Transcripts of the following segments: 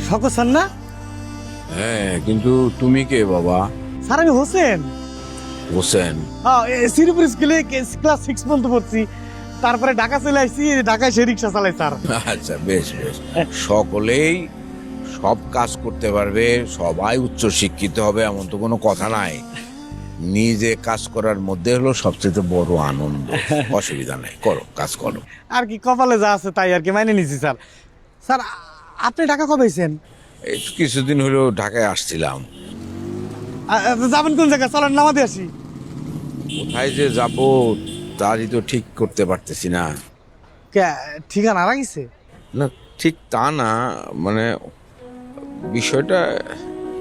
শকত স্যার না? হ্যাঁ, কিন্তু তুমি কে বাবা? স্যার আমি হোসেন। হোসেন? হ্যাঁ, শ্রীপুর স্কুলে ক্লাস 6 পর্যন্ত পড়ছি, তারপরে ঢাকা চলে আসছি, ঢাকায় সে রিক্সা চালাই স্যার। আচ্ছা, বেশ বেশ। সকলেই সব কাজ করতে পারবে, সবাই উচ্চ শিক্ষিত হবে এমন তো কোনো কথা নাই। নিজে কাজ করার মধ্যে হলো সবচেয়ে বড় আনন্দ। অসুবিধা নেই, করো, কাজ করো। আর কি কপালে যা আছে তাই আর কি মাইনে নিছি স্যার। স্যার আপনি ঢাকা কবে এসেছেন? এই তো কিছুদিন হলো ঢাকায় আসছিলাম। যাবেন কোন জায়গায়? চলেন নামাতে আসি। কোথায় যে যাব তারই তো ঠিক করতে পারতেছি না। ঠিকানা রাখিছে? না, ঠিক তা না, মানে বিষয়টা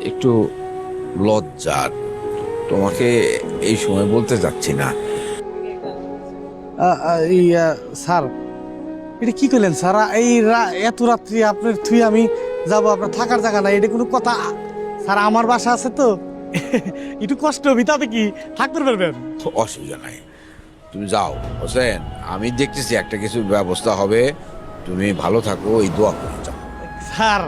একটু লজ্জার, তোমাকে এই সময় বলতে যাচ্ছি না। স্যার এটা কি করলেন স্যার? এই এত রাত্রি আপনার থুই আমি যাব, আপনার থাকার জায়গা নাই, এটা কোনো কথা? স্যার আমার বাসা আছে তো, একটু কষ্ট হবে, তাতে কি থাকতে পারবেন? অসুবিধা নাই, তুমি যাও হোসেন, আমি দেখতেছি একটা কিছু ব্যবস্থা হবে। তুমি ভালো থাকো, এই দোয়া করে যাও। স্যার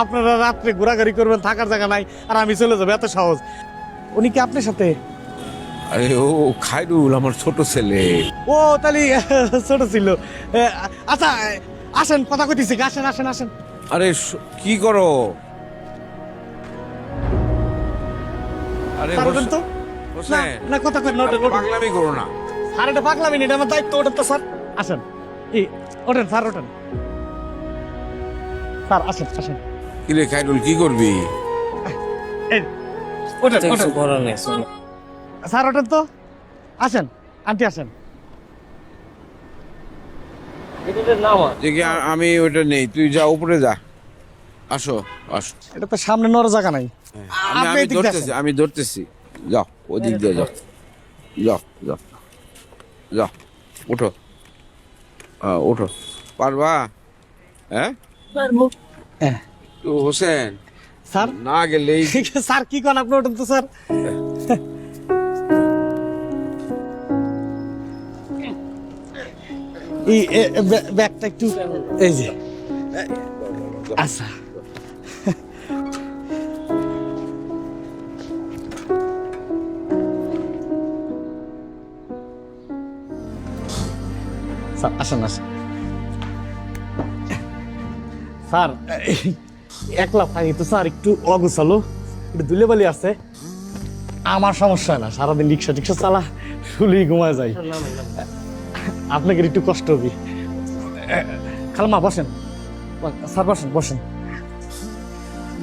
আপনারা রাত্রে ঘোরাঘুরি করবেন, থাকার জায়গা নাই, আর আমি চলে যাবো, এত সহজ? উনি কি আপনার সাথে? আরে ও খায়রুল, আমার ছোট ছেলে। ও তাহলে ছোট ছিল। আচ্ছা আসেন, কথা কইতেছি, আসেন আসেন আসেন। আরে কি করো? আরে স্যার ওঠেন তো। না হোসেন, না, কথা কই না, ওঠেন ওঠেন। পাগলামি করো না। স্যার এটা পাগলামি না, এটা আমার দায়িত্ব, ওঠেন তো স্যার। আসেন, এই ওঠেন স্যার, ওঠেন স্যার, আসেন আসেন। কি রে খায়রুল, কি করবি? এই ওঠেন ওঠেন স্যার, ওঠেন তো। আসেন আন্টি, আসেন। যে কি আমি ওটা নেই, তুই যা উপরে যা। আসো আসো। এটা তো সামনে নড়ার জায়গা নাই। আমি আপনি আমি এদিক দিয়ে ধরতেছি, আসেন। আমি ধরতেছি। যাও, ওদিক দিয়ে যাও, যাও যাও যাও। ওঠো, ওঠো। পারবা? হ্যাঁ হ্যাঁ। তো হোসেন, স্যার না গেলেই। স্যার কি কন, আপনি ওঠেন তো স্যার। এই ব্যাগটা একটু, এই যে, আচ্ছা। স্যার আসেন আসেন। স্যার একলা থাকি তো স্যার, একটু অগোছালো, একটু ধুলেবালি আছে। আমার সমস্যা হয় না, সারাদিন রিক্সা টিক্সা চালা, শুলেই ঘুমায় যাই। আপনাকে একটু কষ্ট হবে। খালাম্মা বসেন, স্যার বসেন বসেন।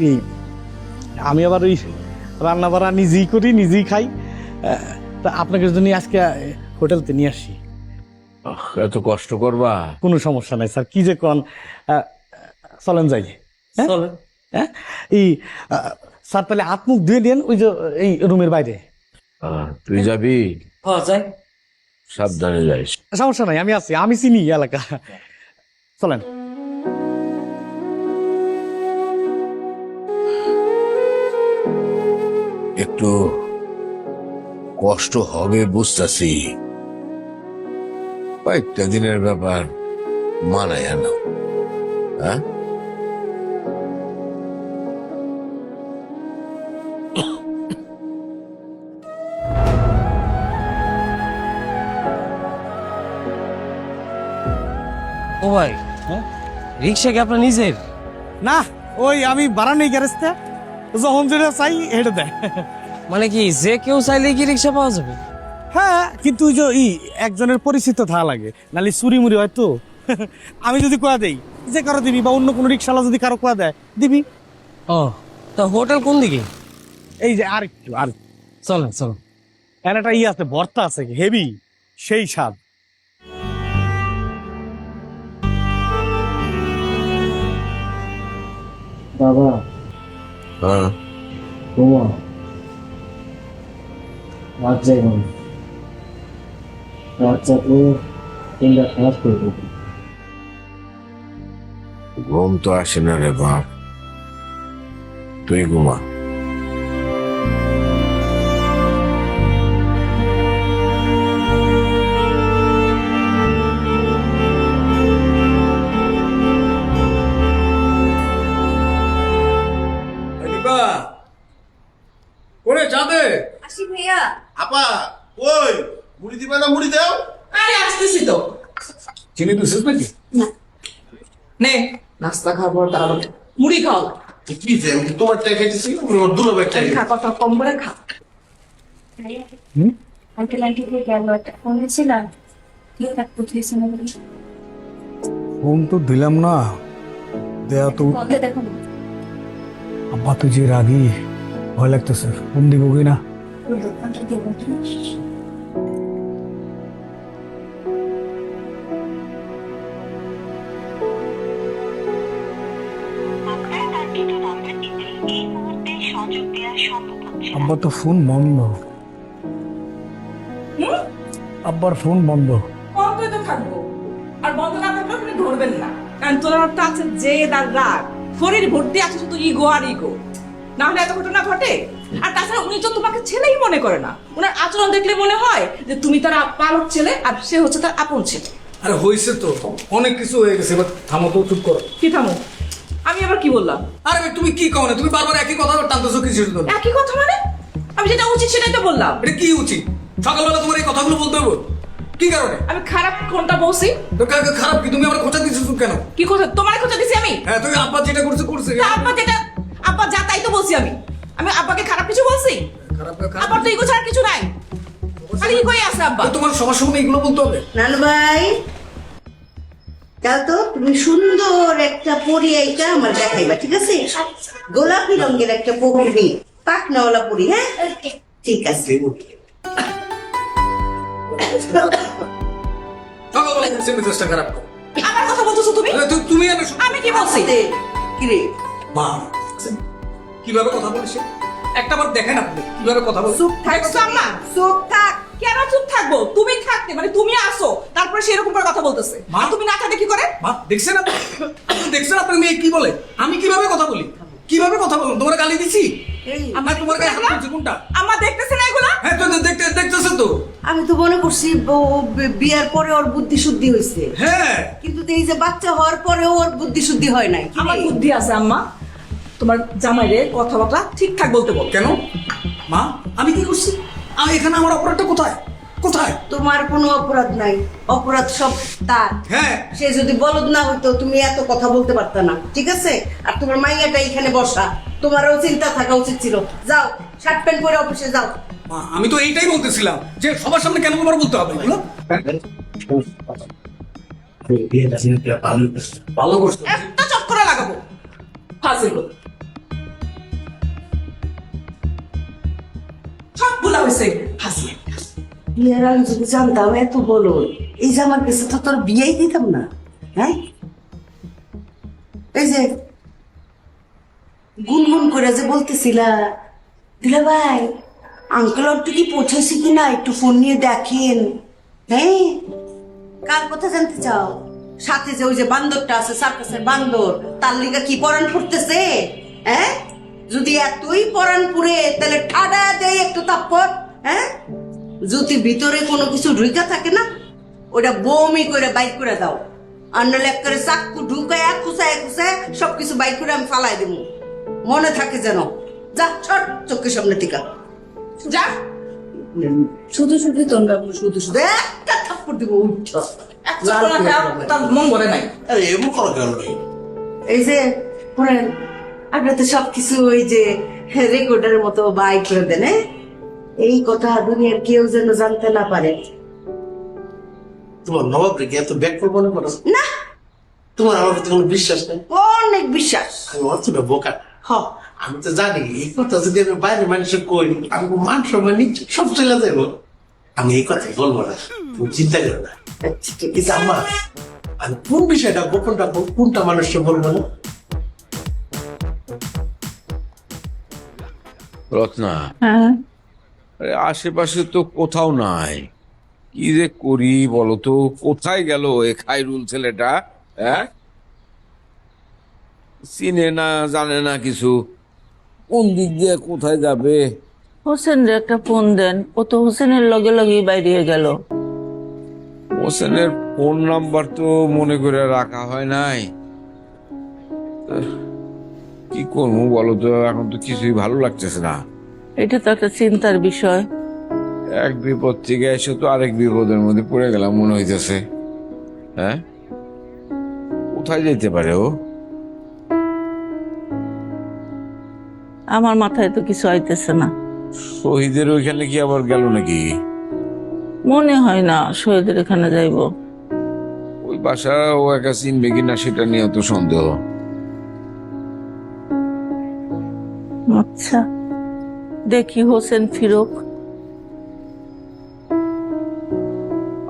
এই আমি আবার ওই রান্না বাড়া নিজেই করি, নিজেই খাই, তা আপনাকে জন্য আজকে হোটেলতে নিয়ে আসি। এত কষ্ট করবা? কোনো সমস্যা নাই স্যার, কি যে কন। চলেন যাই। হ্যাঁ? হ্যাঁ এই স্যার তাহলে হাত মুখ ধুয়ে দেন ওই যে এই রুমের বাইরে। তুই যাবি? সাবধানে যাইস। সমস্যা নাই, আমি আছি, আমি চিনি এলাকা। চলেন। একটু কষ্ট হবে বুঝতেছি, কয়েকটা দিনের ব্যাপার, মানায় নাও। হ্যাঁ, ও ভাই, হ্যাঁ? রিক্সা কি আপনার নিজের? না, ওই আমি ভাড়া নেই গ্যারেজতে, যখন যেটা চাই হেঁটে দেয়। মানে কি যে কেউ চাইলে কি রিক্সা পাওয়া যাবে? হ্যাঁ, কিন্তু ওই যে একজনের পরিচিত থাকা লাগে, নাহলে চুরি মুড়ি হয়তো। আমি যদি কোয়া দেই, যে কারো দিবি, বা অন্য কোনো রিক্সাওয়ালা যদি কারো কোয়া দেয় দিবি। ও, তা হোটেল কোন দিকে? এই যে আর একটু, আর চলেন চলেন। এর একটা আছে, ভর্তা আছে হেভি, সেই স্বাদ। বাবা, হ্যাঁ, ঘুমা, রাত যাইব, রাত যাবো, তিনটা খারাপ করবো। ঘুম তো আসে না রে বাপ, তুই ঘুমা। রত্না করে যাবে আসি ভাইয়া। আপা ওই মুড়ি দিবে না মুড়ি দাও। আরে আসতেছি তো। চিনি দিছিস নাকি? নে নাস্তা খাবো তাহলে মুড়ি খাও। কি যে আমি তোমার টাকা খাইতেছি ওর দুলাভাই টাকা খা কথা কম করে খা। আঙ্কেল আন্টি কে গেল একটা ফোন দিয়েছিলাম, ঠিকঠাক বুঝেছি না বলে ফোন তো দিলাম না, দেয়া তো বলতে দেখো না। আব্বা তো যে রাগি, ভয় লাগতেছে। ফোন দিব কি না? আঙ্কেল কে বলতো আব্বা তো ফোন বন্ধ, আব্বার ফোন বন্ধ। বন্ধই তো থাকবো, আর বন্ধ না থাকলেও তুমি ধরবেন না, কারণ তোর একটা আছে জেদ আর রাগ। শরীর ভর্তি আছে শুধু ইগো আর ইগো, না হলে এত ঘটনা ঘটে। আর তাছাড়া উনি তো তোমাকে ছেলেই মনে করে না, ওনার আচরণ দেখলে মনে হয় যে তুমি তার পালক ছেলে আর সে হচ্ছে তার আপন ছেলে। আরে হয়েছে তো, অনেক কিছু হয়ে গেছে, এবার থামো তো, চুপ করো। কি থামো? আমি আবার কি বললাম? আরে ভাই তুমি কি কও না, তুমি বারবার একই কথা টানতেছো কিছুর জন্য। একই কথা মানে? আমি যেটা উচিত সেটাই তো বললাম। এটা কি উচিত? সকালবেলা তোমার এই কথাগুলো বলতে হবে কি কারণে? আমি খারাপ কোনটা বলছি? তো খারাপ কি? তুমি আমার খোঁচা দিচ্ছ কেন? কি কথা? তোমার খোঁজা দিছি আমি? হ্যাঁ, তুমি আব্বা যেটা করছে করছে। তা আব্বা যেটা, আব্বা যা তাই তো বলছি আমি। আমি আব্বাকে খারাপ কিছু বলছি? খারাপ আব্বার তো ইগো ছাড়া কিছু নাই, খালি ইগোই আছে আব্বা। তোমার সবার সামনে এগুলো বলতে হবে? নানু ভাই, যাও তো, তুমি সুন্দর একটা পরি এইটা আমার দেখাইবা, ঠিক আছে? গোলাপি রঙের একটা পরি, পাকনাওয়ালা পরি। হ্যাঁ, ঠিক আছে। সকালবেলা করছে মেজাজটা খারাপ করো। আমার কথা বলতেছো তুমি? তুমি আমি কি বলছি? কিরে মা কিভাবে কথা বলছে একটা বার দেখেন আপনি কিভাবে কথা বলছে। চুপ থাক দেখছো আম্মা? চুপ থাক। কেন চুপ থাকবো? তুমি থাকতে মানে তুমি আসো, তারপরে সেরকম করে কথা বলতেছে। মা? আর তুমি না থাকলে কি করে? মা দেখছেন আপনি? আপনি দেখছেন আপনার মেয়ে কি বলে? আমি কিভাবে কথা বলি, কিভাবে কথা বলুন? তোমার গালি দিছি? আমার তোমার গায়ে হাত দিয়েছে কোনটা? আম্মা দেখতেছে না এগুলা? হ্যাঁ তো দেখতেছে তো। আমি তো মনে করছি বিয়ার পরে ওর বুদ্ধি শুদ্ধি হয়েছে, হ্যাঁ কিন্তু এই যে বাচ্চা হওয়ার পরেও ওর বুদ্ধি শুদ্ধি হয় নাই। কি রে? আমার বুদ্ধি আছে আম্মা, তোমার জামাইরে কথাবার্তা ঠিকঠাক বলতে বল। কেন মা? আমি কি করছি? আমি এখানে আমার অপরাধটা কোথায় কোথায়? তোমার কোনো অপরাধ নাই, অপরাধ সব তার। হ্যাঁ সে যদি বলদ না হইতো তুমি এত কথা বলতে পারত না, ঠিক আছে? আর তোমার মাইয়াটা এখানে বসা, তোমারও চিন্তা থাকা উচিত ছিল। যাও, শার্ট প্যান্ট পরে অফিসে যাও। মা আমি তো এইটাই বলতেছিলাম যে সবার সামনে কেন তোমার বলতে হবে এগুলো? ভালো করছো। একটা চক্করে লাগাবো ফাজিল। সব ভুলা হয়েছে ফাজিল। বিয়ের আমি যদি জানতাম এত বলো, এই যে আমার কাছে তো তোর বিয়েই দিতাম না। হ্যাঁ, এই যে গুনগুন করে যে বলতেছিলা, দিলা ভাই আঙ্কেল একটু কি পৌঁছেছি কিনা একটু ফোন নিয়ে দেখেন। হ্যাঁ, কার কথা জানতে চাও? সাথে যে ওই যে বান্দরটা আছে, সার্কাসের বান্দর, তার লিগা কি পরাণ ফুটতেছে? হ্যাঁ, যদি এতই পরাণ পুরে তাহলে ঠাডা দেয় একটু তাপ্পর। হ্যাঁ, যদি ভিতরে কোনো কিছু ঢুকা থাকে না, ওটা বমি করে বাইর করে দাও, আর নাহলে এক করে চাক্কু ঢুকায় খুসায় খুসায় সবকিছু বাইর করে আমি ফালাই দেবো। মনে থাকে যেন। যা, ছট চোখের সামনে টিকা। যা, শুধু শুধু তোমরা শুধু শুধু একটা থাপ্পড় দিব। উঠছ এক চক্কর না খাও, তার মন ভরে নাই। আরে এমন করো কেন নাই? এই যে শুনেন, আপনার তো সবকিছু ওই যে রেকর্ডের মতো বাই করে দেন। হ্যাঁ? এই কথা দুনিয়ার কেউ যেন জানতে না পারে। তোমার নবাব রেখে এত ব্যাক করবো মনে করো না, তোমার আমার প্রতি কোনো বিশ্বাস নেই? অনেক বিশ্বাস। আমি অতটা বোকা। হ, আমি তো জানি এই কথা যদি আমি বাইরে মানুষের কই, আমি মান সম্মান সব চলে যাবো। আমি এই কথা বলবো না, তুমি চিন্তা করো না। কিন্তু আমার আমি কোন বিষয়টা গোপন রাখবো, কোনটা মানুষকে বলবো না। রত্না, আরে আশেপাশে তো কোথাও নাই, কি যে করি বলো তো? কোথায় গেল এ খাইরুল ছেলেটা? হ্যাঁ, চিনে না জানে না কিছু, কোন দিক দিয়ে কোথায় যাবে? হোসেন রে একটা ফোন দেন, ও তো হোসেনের লগে লগেই বাইরে গেল। হোসেনের ফোন নাম্বার তো মনে করে রাখা হয় নাই। কি করবো বলো তো, এখন তো কিছুই ভালো লাগতেছে না। এটা তো একটা চিন্তার বিষয়। এক বিপদ থেকে এসে তো আরেক বিপদের মধ্যে পড়ে গেলাম মনে হইতেছে। হ্যাঁ, কোথায় যেতে পারে ও? আমার মাথায় তো কিছু আইতেছে না। শহীদের ওইখানে কি আবার গেল নাকি? মনে হয় না শহীদের এখানে যাইব। ওই বাসা ও একা চিনবে কিনা সেটা নিয়ে তো সন্দেহ। আচ্ছা, দেখি হোসেন ফিরুক।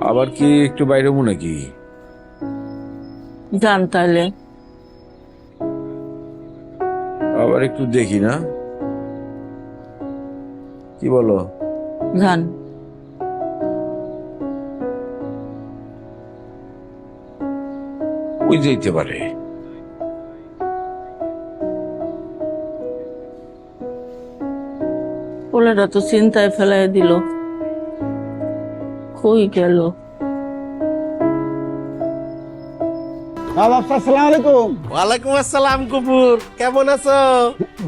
আবার কি একটু বাইরে হবো নাকি? যান তাহলে। আবার একটু দেখি না, কি বলো? যান। ওই যেতে পারে। পোলাটা তো চিন্তায় ফেলাই দিল, কই গেল? আসসালামু আলাইকুম। ওয়ালাইকুম আসসালাম কুপুর, কেমন আছো?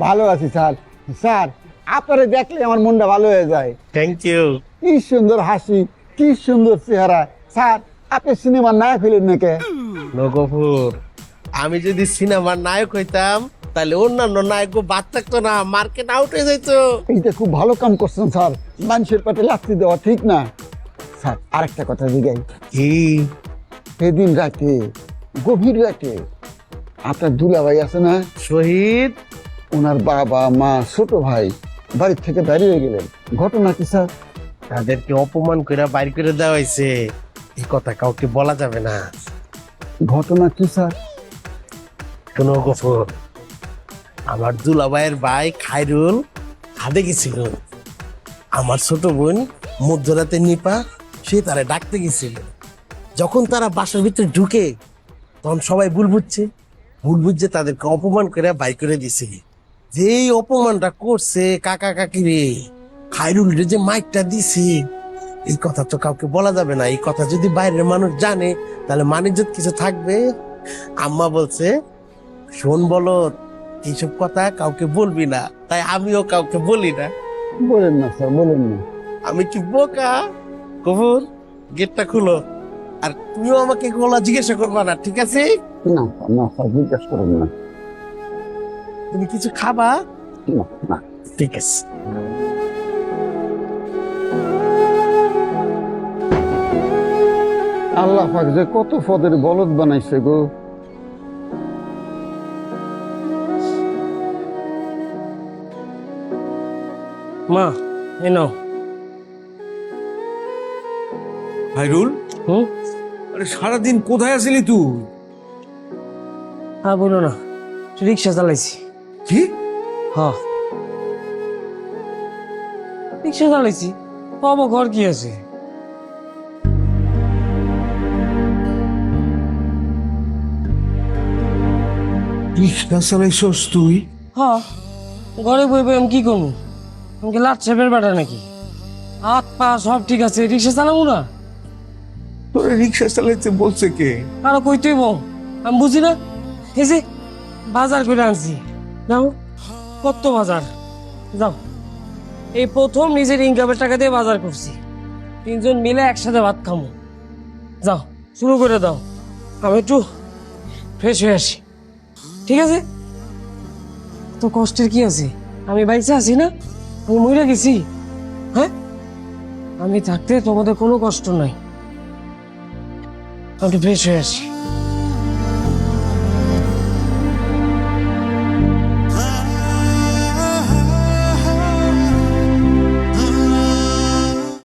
ভালো আছি স্যার। স্যার, আপনারে দেখলে আমার মনটা ভালো হয়ে যায়। Thank you. কি সুন্দর হাসি, কি সুন্দর চেহারা। স্যার, আপনি সিনেমার নায়ক হইলেন নাকি? নগপুর, আমি যদি সিনেমার নায়ক হইতাম তাহলে অন্যান্য নায়ক বাদ থাকতো না, মার্কেট আউট হয়ে যাইতো। এইটা খুব ভালো কাম করছেন স্যার। মানুষের পেটে লাথি দেওয়া ঠিক না। স্যার, আরেকটা কথা জিগাই। কি? সেদিন রাতে, গভীর রাতে, আপনার দুলাভাই আছে না শহীদ, ওনার বাবা মা ছোট ভাই বাড়ির থেকে বেরিয়ে গেলেন, ঘটনা কি স্যার? তাদেরকে অপমান করে বাইর করে দেওয়া হয়েছে, এই কথা কাউকে বলা যাবে না। ঘটনা কি স্যার? শোনো গফর, আমার দুলাভাইয়ের ভাই খায়রুল হাটে গেছিল, আমার ছোট বোন মধ্যরাতে নিপা সে তারা ডাকতে গেছিল। যখন তারা বাসার ভিতরে ঢুকে তখন সবাই ভুল বুঝছে তাদেরকে অপমান করে বাই করে দিছে। যেই অপমানটা করছে কাকা কাকি রে, খায়রুল রে যে মাইকটা দিছে, এই কথা তো কাউকে বলা যাবে না। এই কথা যদি বাইরের মানুষ জানে তাহলে মানিজ্যত কিছু থাকবে। আম্মা বলছে, শোন বলো, এইসব কথা কাউকে বলবি না, তাই আমিও কাউকে বলি না। বলেন না স্যার, বলেন না। আমি কি বোকা? কবুর, গেটটা খুলো, আর তুমিও আমাকে গোলা জিজ্ঞাসা করবা না, ঠিক আছে? না না স্যার, জিজ্ঞাসা করেন না। তুমি কিছু খাবা? না না। ঠিক আছে। আল্লাহ পাক যে কত পদের বলদ বানাইছে গো। মা, এই নাও। হাইরুল, আরে সারাদিন কোথায় আছিলি তুই? হ্যাঁ বলো না, রিক্সা চালাইছি। কি? হ্যাঁ, রিক্সা চালাইছি। বাবা, ঘর কি আছে? রিক্সা চালাইছস তুই? হ্যাঁ, ঘরে বই বই আমি কি করবো? আমাকে লাট সাহেবের বেটা নাকি? হাত পা সব ঠিক আছে, রিক্সা চালাবো না? তোরে রিক্সা চালাইতে বলছে কে? কারো কইতেই বল, আমি বুঝি না। এই যে বাজার করে আনছি, যাও। কত বাজার? যাও, এই প্রথম নিজের ইনকামের টাকা দিয়ে বাজার করছি। 3 জন মিলে একসাথে ভাত খামো। যাও, শুরু করে দাও, আমি একটু ফ্রেশ হয়ে আসি, ঠিক আছে? তো কষ্টের কি আছে? আমি বাইচে আছি না? আমি মরে গেছি? হ্যাঁ, আমি থাকতে তোমাদের কোনো কষ্ট নাই। আমি একটু ফ্রেশ হয়ে আসি।